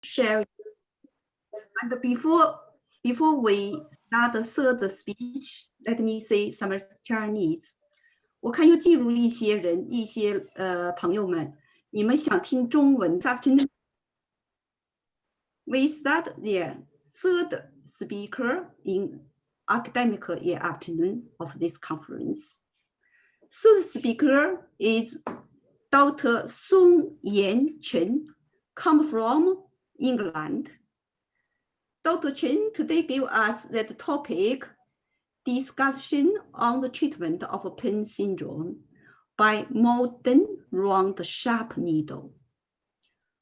share. And before we start the third speech, let me say some Chinese. 我看又进入一些人，一些朋友们，你们想听中文 afternoon. We start the third speaker in academic year afternoon of this conference. Third speaker is Dr. Songyan Chen, come from England. Dr. Chen today gave us that topic, discussion on the treatment of pain syndrome by modern round sharp needle.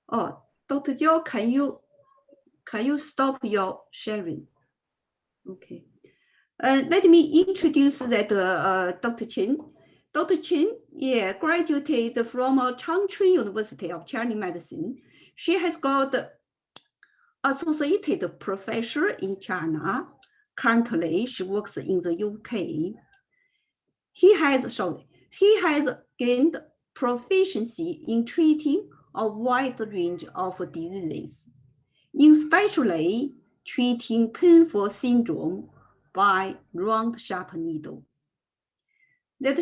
Oh, Dr. Jiao, can you stop your sharing? Okay. Let me introduce that Dr. Chen. Dr. Chen, graduated from Changchun University of Chinese Medicine. She has got associated professor in China. Currently, she works in the UK. He has gained proficiency in treating a wide range of diseases, especially treating painful syndrome by round sharp needle. That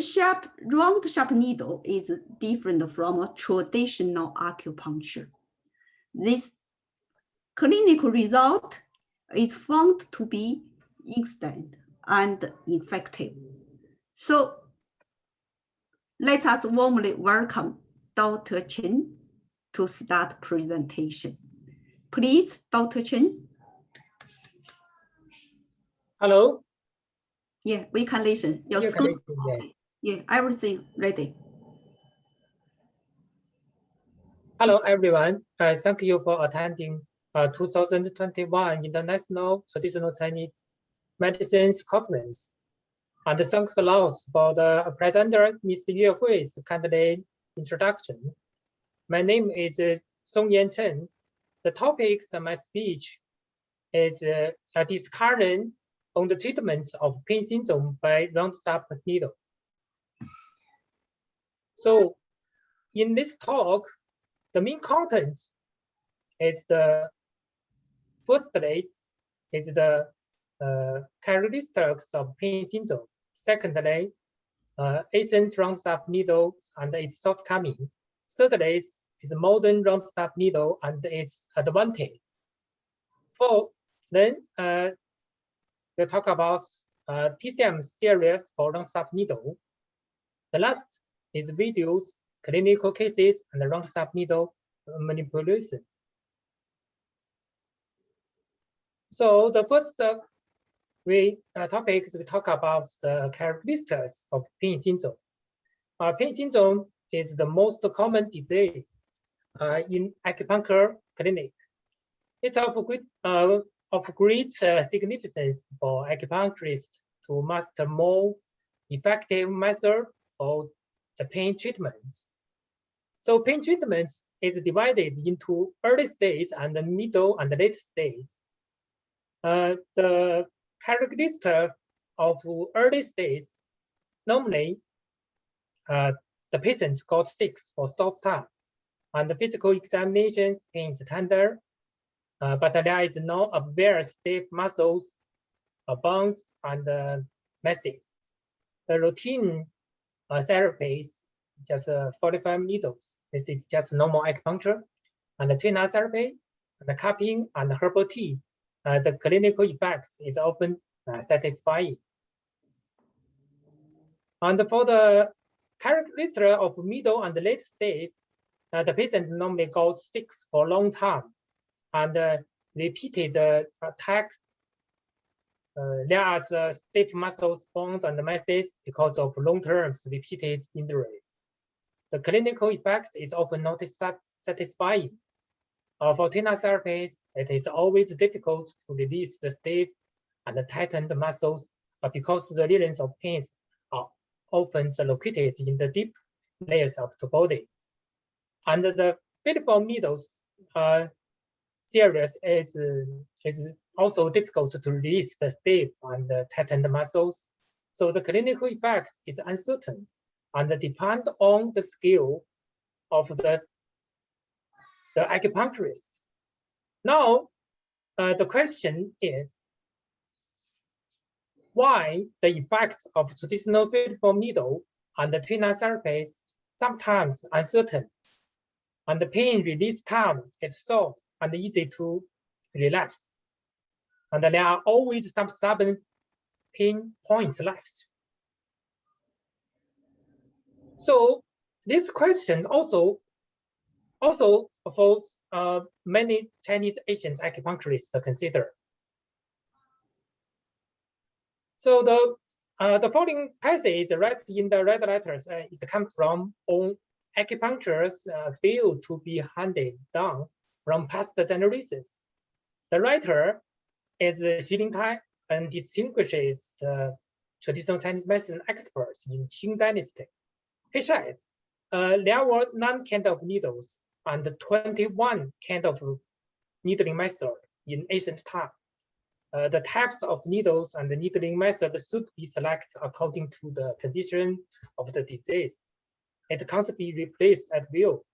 round sharp needle is different from traditional acupuncture. This clinical result is found to be instant and effective. So let us warmly welcome Dr. Chen to start presentation. Please, Dr. Chen. Hello. Yeah, we can listen. You can listen, yeah. Yeah, everything ready. Hello, everyone. Thank you for attending 2021 International Traditional Chinese Medicines Conference. And thanks a lot for the presenter, Ms. Yue Hui's kindly introduction. My name is Songyan Chen. The topic of my speech is a discussion on the treatment of pain syndrome by round sharp needle. So in this talk, the main content is the firstly is the characteristics of pain syndrome. Secondly, ancient round sharp needle and its shortcoming. Thirdly is modern round sharp needle and its advantage. Fourth, then we'll talk about ATCM series for round sharp needle. The last is videos, clinical cases, and round sharp needle manipulation. So the first topic is we talk about the characteristics of pain syndrome. Pain syndrome is the most common disease in acupuncture clinic. It's of great significance for acupuncturists to master more effective method for the pain treatment. So pain treatment is divided into early stage and the middle and the late stage. The characteristics of early stage, normally the patients got sick for short time, and the physical examinations pain is tender, but there is no very stiff muscles, bones, and masses. The routine therapy is just 45 needles. This is just normal acupuncture, and the trainer therapy, and the cupping, and the herbal tea. The clinical effects is often satisfying. And for the characteristic of middle and late stage, the patient normally goes sick for a long time and repeated attacks. There are stiff muscles, bones, and masses because of long-term repeated injuries. The clinical effects is often not satisfying. For trainer therapies, it is always difficult to release the stiff and tightened muscles because the regions of pains are often located in the deep layers of the body. And the filiform needles series is also difficult to release the stiff and tightened muscles. So the clinical effects is uncertain and depend on the skill of the acupuncturist. Now, the question is, why the effects of traditional feed-form needle and the twin therapy is sometimes uncertain, and the pain release time is short and easy to relapse, and there are always some stubborn pain points left. So this question also for many Chinese Asian acupuncturists to consider. So the following passage read in the red letters is come from on acupuncture's field to be handed down from past generations. The writer is Xu Lingtai and distinguishes traditional Chinese medicine experts in Qing Dynasty. He said, there were 9 kind of needles and 21 kind of needling method in ancient time. The types of needles and the needling method should be selected according to the condition of the disease. It can't be replaced at will.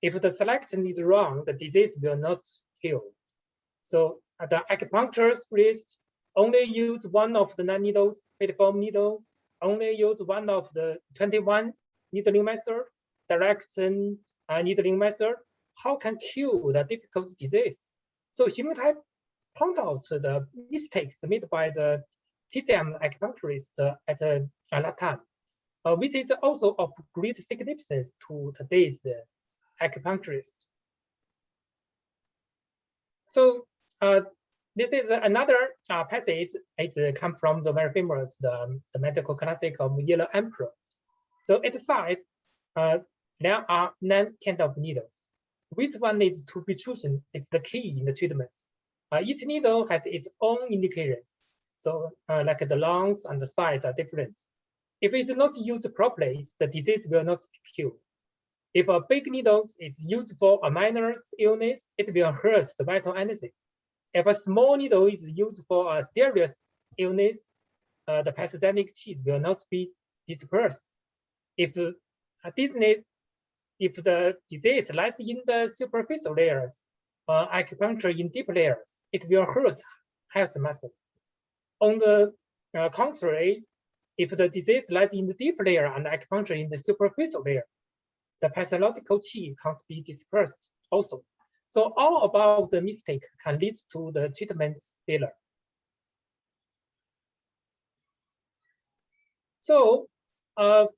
If the selection is wrong, the disease will not heal. So the acupuncturist only use one of the 9 needles, feed-form needle, only use one of the 21 needling method, direction needling method. How can cure the difficult disease? So Xu Lingtai point out the mistakes made by the ATCM acupuncturist at that time, which is also of great significance to today's acupuncturists. So this is another passage. It comes from the very famous the medical classic of Yellow Emperor. So it says there are 9 kind of needles. Which one is to be chosen is the key in the treatment. Each needle has its own indications. So like the lungs and the size are different. If it's not used properly, the disease will not be cured. If a big needle is used for a minor illness, it will hurt the vital energy. If a small needle is used for a serious illness, the pathogenic qi will not be dispersed. If the disease lies in the superficial layers, acupuncture in deep layers, it will hurt health muscle. On the contrary, if the disease lies in the deep layer and acupuncture in the superficial layer, the pathological qi can't be dispersed also. So all about the mistake can lead to the treatment failure. So the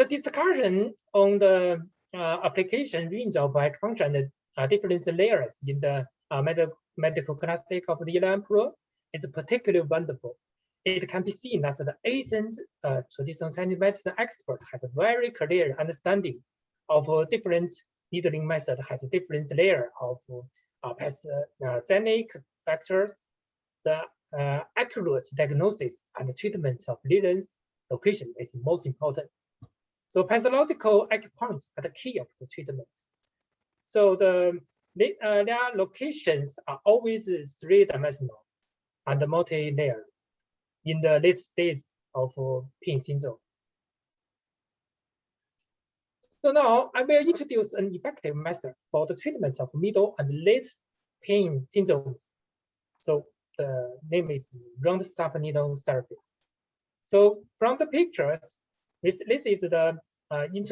discussion on the application range of acupuncture and the different layers in the medical classic of the Yellow Emperor is particularly wonderful. It can be seen that the ancient traditional Chinese medicine expert has a very clear understanding of different needling method, has a different layer of pathogenic factors, the accurate diagnosis and treatment of lesions location is most important. So pathological acupuncture are the key of the treatment. So their locations are always 3-dimensional and multi-layered in the late stage of pain syndrome. So now I will introduce an effective method for the treatment of middle and late pain syndromes. So the name is round subneedle therapies. So from the pictures, this is the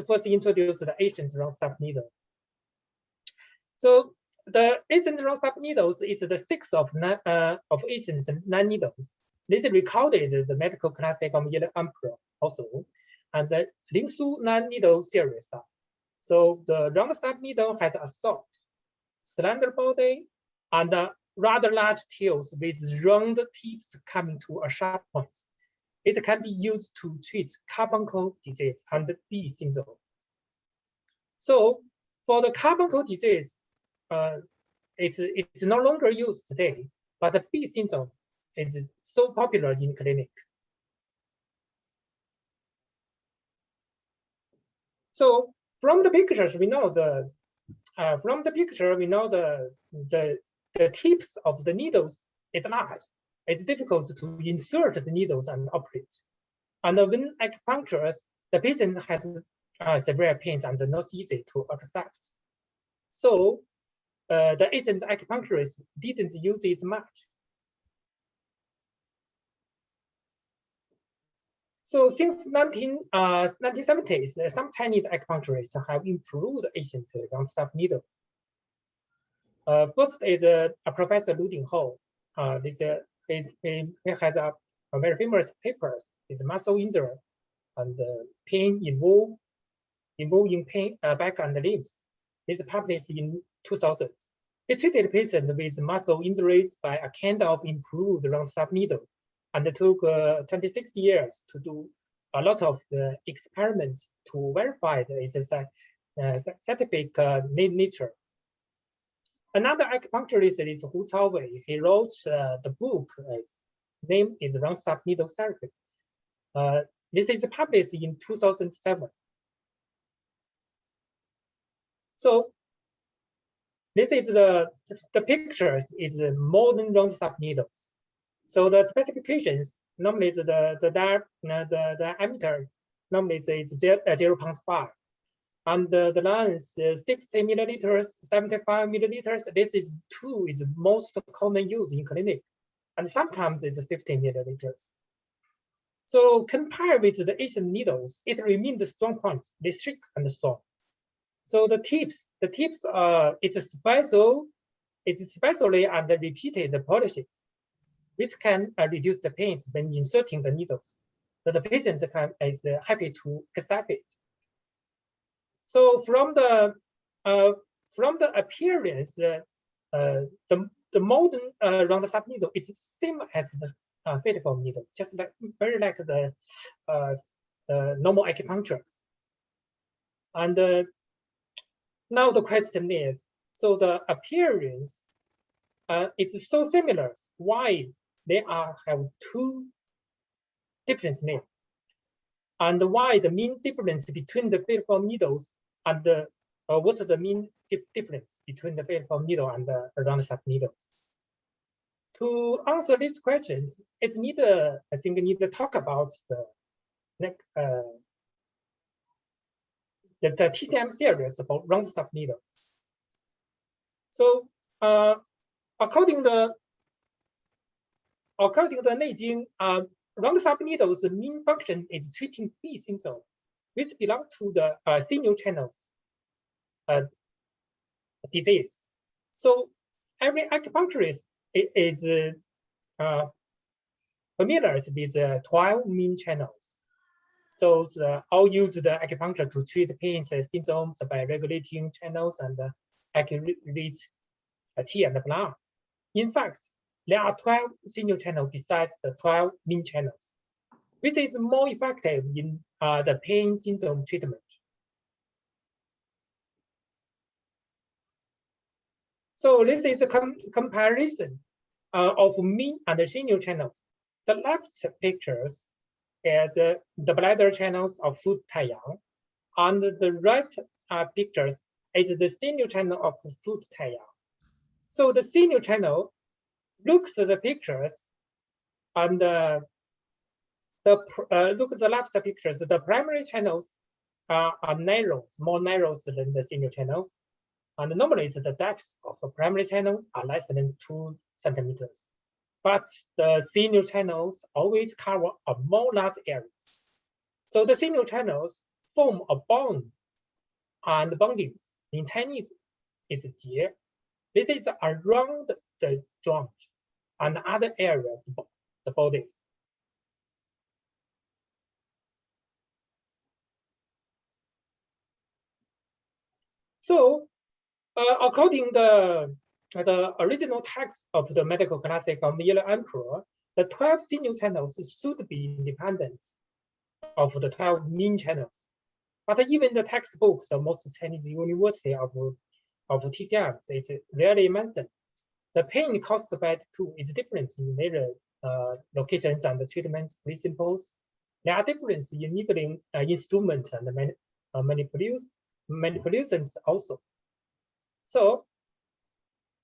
first introduce the ancient round subneedle. So the ancient round subneedles is the 6th of ancient 9 needles. This recorded the medical classic of Yellow Emperor also, and the Lingsu 9 needle series. So the round subneedle has a soft, slender body and rather large tails with round tips coming to a sharp point. It can be used to treat carbuncle disease and B syndrome. So for the carbuncle disease, it's no longer used today, but the B syndrome is so popular in clinic. So from the pictures, we know the tips of the needles is large. It's difficult to insert the needles and operate. And when acupuncture, the patient has severe pains and not easy to accept. So the ancient acupuncturists didn't use it much. So since 1970s, some Chinese acupuncturists have improved ancient round stub needles. First is Professor Lu Dingho. He has a very famous papers. It's muscle injury and pain involving pain back and limbs. This published in 2000. He treated patients with muscle injuries by a kind of improved round stub needle, and it took 26 years to do a lot of the experiments to verify its scientific nature. Another acupuncturist is Hu Chaowei. He wrote the book. Its name is Round Stub Needle Therapy. This is published in 2007. So this is the pictures is modern round stub needles. So the specifications normally is the diameter normally is 0.5. And the length is 60 milliliters, 75 milliliters. This is most common use in clinic, and sometimes it's 50 milliliters. So compared with the Asian needles, it remains the strong point. They thick and strong. So the tips it's specially and repeated polished, which can reduce the pains when inserting the needles. So the patient is happy to accept it. So from the appearance, the modern round stub needle is same as the filiform needle, just very like the normal acupuncture. And now the question is, so the appearance it's so similar. Why they have two different names? And why the mean difference between the filiform needles and what's the mean difference between the filiform needle and the round stub needles? To answer these questions, I think we need to talk about the TCM series for round stub needles. So according to Neijing, round stub needles' main function is treating B syndrome, which belong to the sinew channel disease. So every acupuncturist is familiar with 12 main channels. So I'll use the acupuncture to treat pain symptoms by regulating channels and accurate qi and blood. In fact, there are 12 sinew channels besides the 12 main channels, which is more effective in the pain symptom treatment. So this is a comparison of main and sinew channels. The left pictures is the bladder channels of foot taiyang, and the right pictures is the sinew channel of foot taiyang. So the sinew channel looks at the pictures, and look at the left pictures. The primary channels are narrow, more narrow than the sinew channels, and normally the depth of the primary channels are less than 2 centimeters. But the sinew channels always cover a more large areas. So the sinew channels form a bond, and bondings in Chinese is jie. This is around the joint and other areas of the bodies. So according to the original text of the medical classic of Yellow Emperor, the 12 sinew channels should be independent of the 12 main channels. But even the textbooks of most Chinese university of TCM, it rarely mentioned. The pain caused by the two is different in their locations and the treatment principles. There are differences in needling instruments and manipulations also. So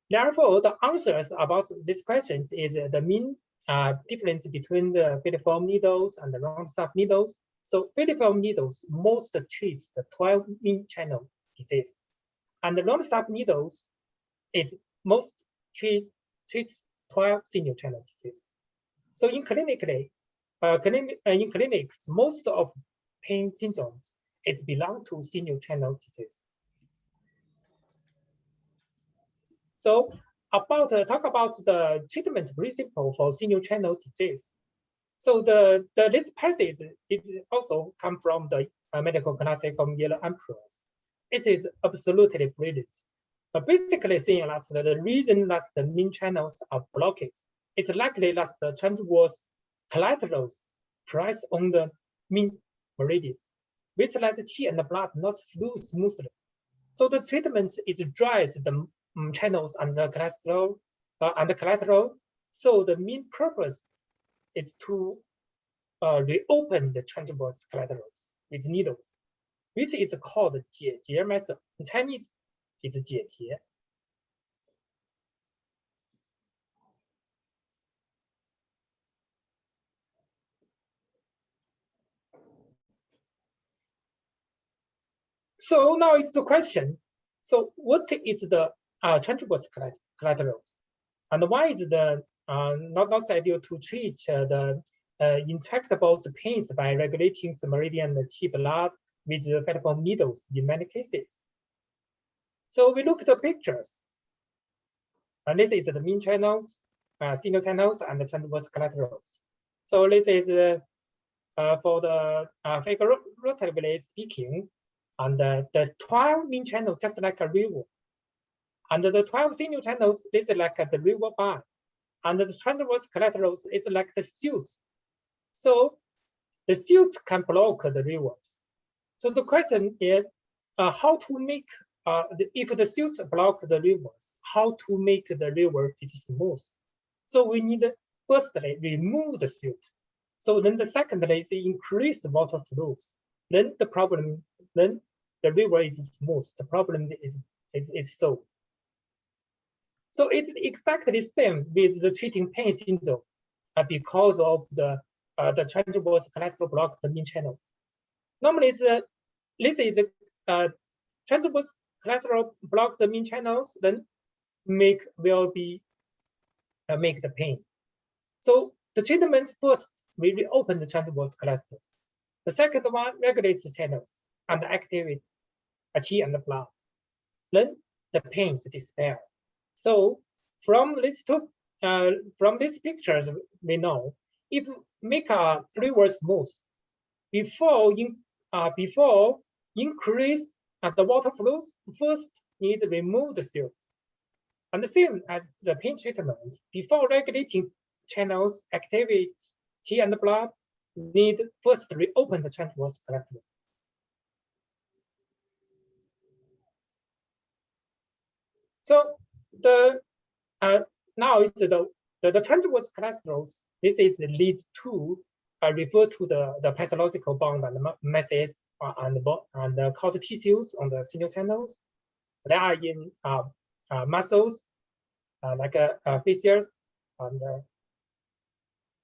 therefore, the answers about these questions is the mean difference between the filiform needles and the round stub needles. So filiform needles most treat the 12 main channel disease, and the round stub needles is most treats 12 single channel disease. So in clinically, in clinics, most of pain syndromes is belong to single channel disease. So talk about the treatment principle for single channel disease. So this passage is also come from the medical classic of Yellow Emperors. It is absolutely brilliant. But basically saying that the reason that the mean channels are blocked, it's likely that the transverse collaterals press on the mean meridians, which let the qi and the blood not flow smoothly. So the treatment is dries the channels and the collateral. So the main purpose is to reopen the transverse collaterals with needles, which is called 解结 method. In Chinese, it's 解结. So now it's the question. So what is the transverse collaterals? And why is the not ideal to treat the intractable pains by regulating the meridian and qi blood with fat foam needles in many cases? So we look at the pictures. And this is the mean channels, single channels, and the transverse collaterals. So this is for the figuratively speaking, and the 12 mean channels just like a river. And the 12 single channels is like the river bar. And the transverse collaterals is like the silts. So the silts can block the rivers. So the question is how to make, if the silts block the rivers, how to make the river smooth? So we need firstly remove the silt. So then the secondly is increase the water flows. Then the river is smooth. The problem is solved. So it's exactly the same with the treating pain syndrome because of the transverse collateral block the mean channels. Normally, this is transverse collateral block the mean channels, then make the pain. So the treatment first, we reopen the transverse collateral. The second one regulates the channels and activate qi and the blood. Then the pain disappear. So from these pictures, we know if make a river smooth before increase the water flows, first need to remove the silt. And the same as the pain treatment, before regulating channels, activate qi and blood, need first reopen the transverse collateral. So now it's the transverse collaterals. This is the lead to refer to the pathological bond and masses and cord tissues on the single channels. They are in muscles like fascias and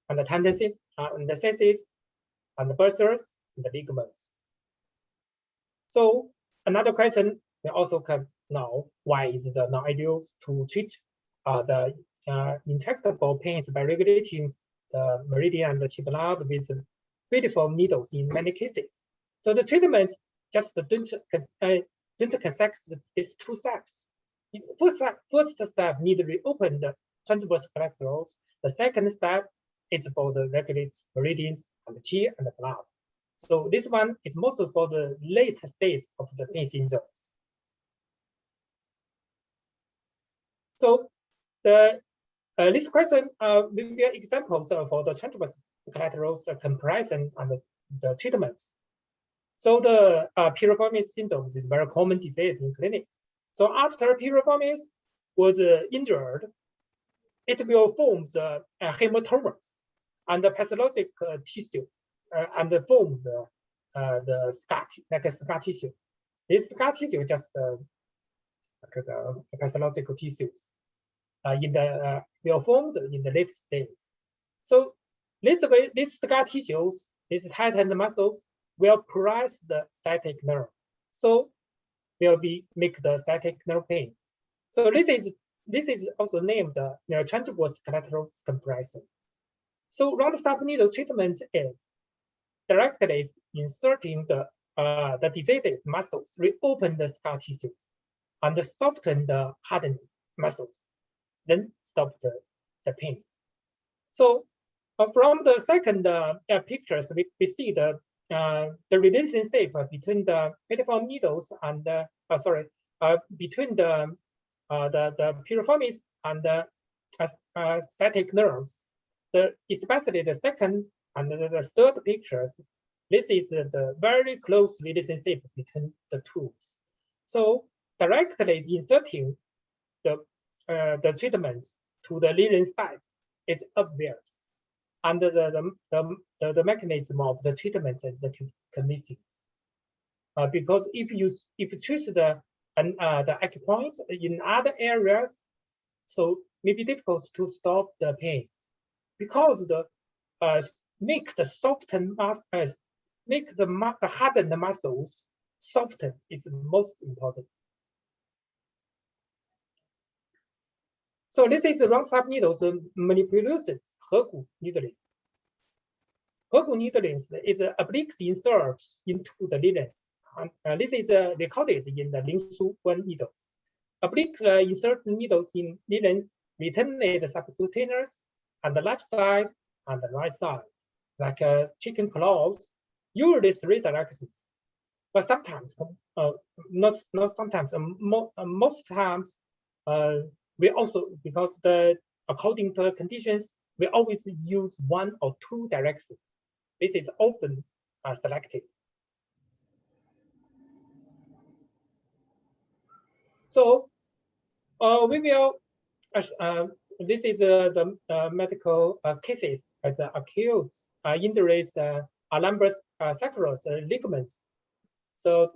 the tendency and the sesses and the bursars and the ligaments. So another question we also can know, why is it not ideal to treat the intractable pains by regulating the meridian and the qi blood with filiform needles in many cases? So the treatment just don't consist is two steps. First step need to reopen the transverse collaterals. The second step is for the regulate meridians and the qi and the blood. So this one is mostly for the late stage of the pain syndromes. So this question will be examples for the transverse collaterals comparison and the treatment. So the piriformis syndrome is a very common disease in clinic. So after piriformis was injured, it will form the hematomas and the pathologic tissue and form the scar, like a scar tissue. This scar tissue just like the pathological tissues will formed in the late stage. So this way, these scar tissues, these tightened muscles will press the sciatic nerve. So will make the sciatic nerve pain. So this is also named transverse collateral compression. So round stop needle treatment is directly inserting the diseased muscles, reopen the scar tissue, and soften the hardened muscles, then stop the pains. So from the second pictures, we see the relationship between the piriform needles and between the piriformis and the sciatic nerves. Especially the second and the third pictures, this is the very close relationship between the tools. So directly inserting the treatment to the lesion site is obvious, and the mechanism of the treatment is the kinesis. Because if you choose the acupoint in other areas, so maybe difficult to stop the pains, because the make the soften make the hardened muscles soften is most important. So this is the round stop needles manipulations, 合谷 needling. 合谷 needling is oblique inserts into the lesions. This is recorded in the Lingshu 1 needles. Oblique insert needles in lesions returned subcutaneous on the left side and the right side, like chicken claws, usually 3 directions. But sometimes, not sometimes, most times, we also, because according to the conditions, we always use 1 or 2 directions. This is often selected. So we will, this is the medical cases as acute injuries, lumbar sacral ligament. So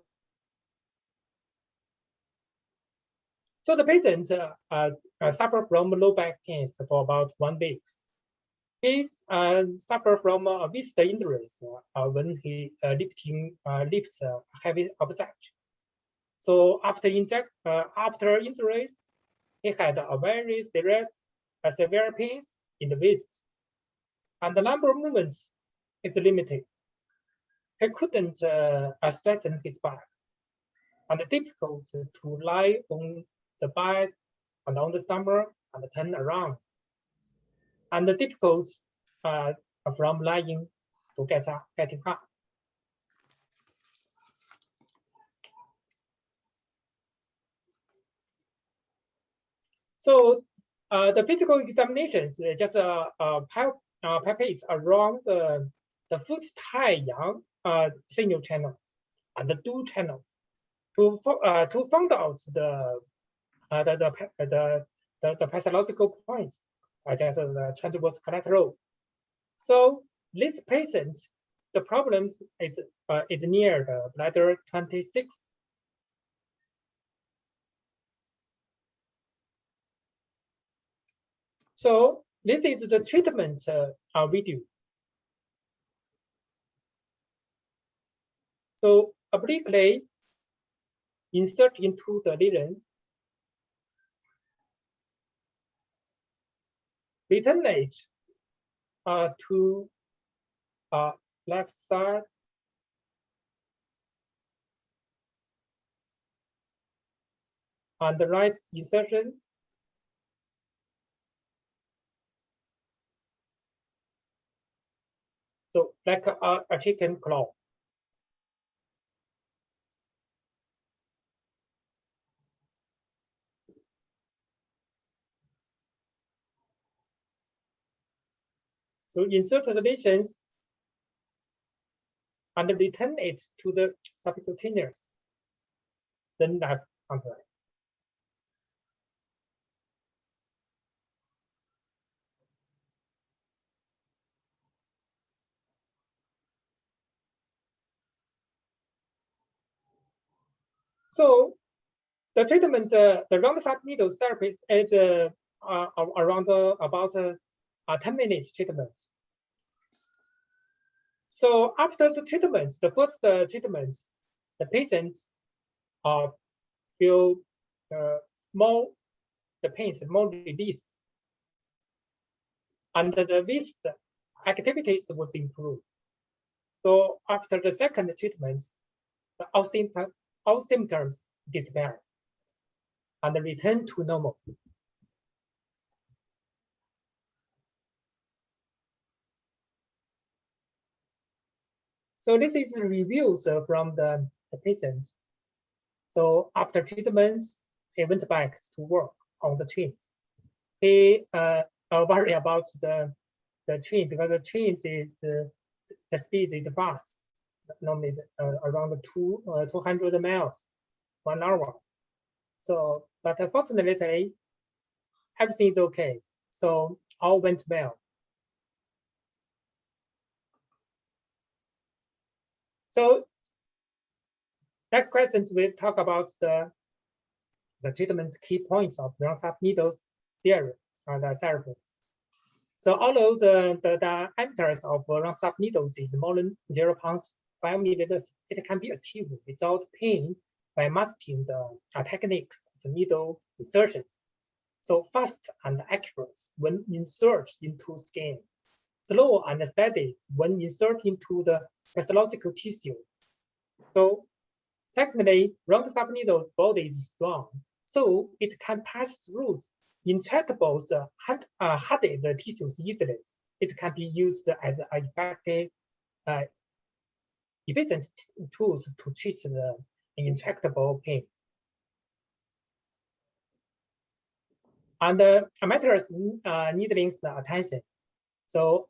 the patient suffer from low back pains for about 1 week. He suffer from visitor injuries when he lifts heavy object. So after injuries, he had a very serious, severe pains in the wrist, and the number of movements is limited. He couldn't straighten his back, and difficult to lie on the bed and on the stomach and turn around, and difficult from lying to getting up. So the physical examinations just palpates around the foot taiyang signal channels and the dual channels to find out the pathological points, just the transverse collateral. So this patient, the problem is near the bladder 26. So this is the treatment video. So obliquely insert into the lesion, return it to left side, and the right insertion. So like a chicken claw. So insert the lesions and return it to the subcutaneous, then left and right. So the treatment, the round stop needle therapy is around about 10 minutes treatment. So after the treatment, the first treatment, the patients feel more the pains more release. And the wrist activities was improved. So after the second treatment, all symptoms disappeared and returned to normal. So this is reviews from the patients. So after treatment, he went back to work on the trains. He worried about the train because the trains is the speed is fast. Normally it's around 200 miles 1 hour. So, but unfortunately, everything is okay. So all went well. So next questions we talk about the treatment key points of round needles theory and therapies. So although the diameters of round needles is more than 0.5 millimeters, it can be achieved without pain by mastering the techniques of needle insertions. So fast and accurate when insert into skin, slow and steady when insert into the pathological tissue. So secondly, round needle body is strong, so it can pass through intractable hardened tissues easily. It can be used as an effective, efficient tools to treat the intractable pain. And matters needling attention. So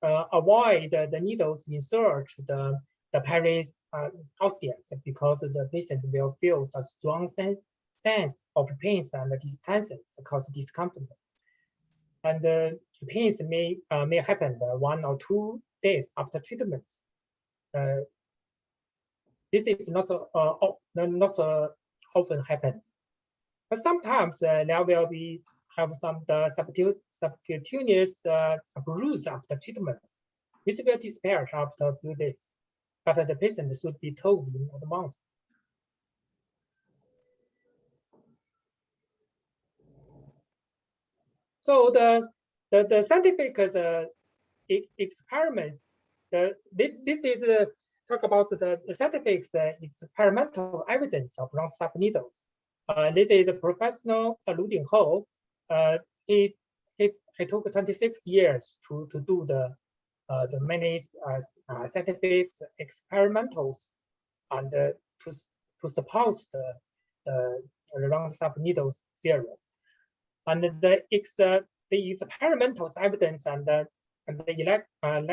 avoid the needles insert the periosteums because the patient will feel a strong sense of pains and distension cause discomfort. And the pains may happen 1 or 2 days after treatment. This is not often happen. But sometimes there will be have some subcutaneous bruise after treatment. This will disappear after a few days, but the patient should be told in advance. So the scientific experiment, this is talk about the scientific experimental evidence of round needles. This is a professional Lu Dingho. He took 26 years to do the many scientific experimentals and to support the round needles theory. And the experimental evidence and the electron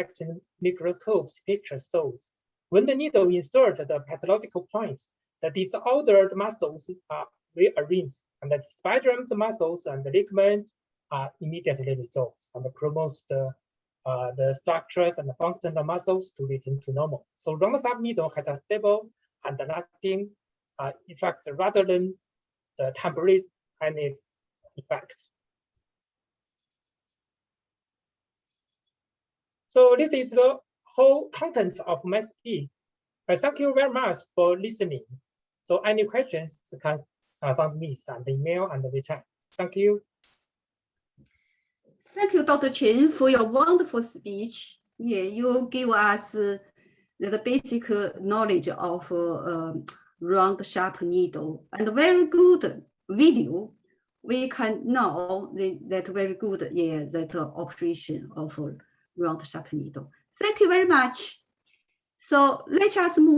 microscope picture shows when the needle insert the pathological points, the disordered muscles are rearranged, and the spiderm muscles and the ligament are immediately resolved and promotes the structures and the function of muscles to return to normal. So round needle has a stable and lasting effects rather than the temporary effects. So this is the whole content of my speech. Thank you very much for listening. So any questions can find me on the email and the chat. Thank you. Thank you, Dr. Chen, for your wonderful speech. Yeah, you give us the basic knowledge of round sharp needle and very good video. We can know that very good, that operation of round sharp needle. Thank you very much. So let us move